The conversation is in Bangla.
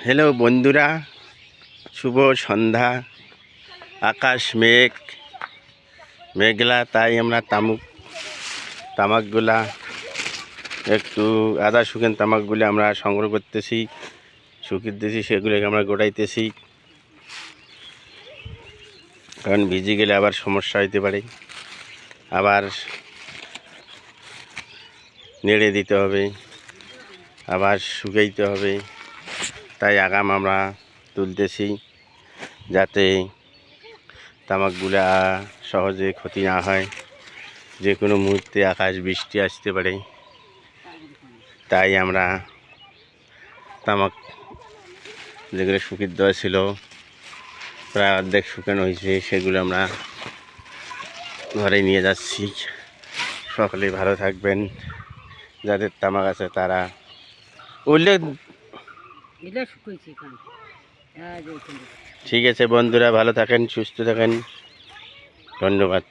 হ্যালো বন্ধুরা, শুভ সন্ধ্যা। আকাশ মেঘলা, তাই আমরা তামাকগুলা একটু আদা শুকেন তামাকগুলি আমরা সংগ্রহ করতেছি, শুকিয়েছি, সেগুলোকে আমরা গোটাইতেছি, কারণ ভিজে গেলে আবার সমস্যা হইতে পারে, আবার নেড়ে দিতে হবে, আবার শুকাইতে হবে। তাই আগাম আমরা তুলতেছি যাতে তামাকগুলা সহজে ক্ষতি না হয়। যে কোনো মুহূর্তে আকাশ বৃষ্টি আসতে পারে, তাই আমরা তামাক যেগুলো শুকিয়ে দেওয়া ছিল প্রায় অর্ধেক শুকানো হয়েছে, সেগুলো আমরা ঘরে নিয়ে যাচ্ছি। সকলেই ভালো থাকবেন, যাদের তামাক আছে তারা ঠিক আছে। বন্ধুরা ভালো থাকেন, সুস্থ থাকেন, ধন্যবাদ।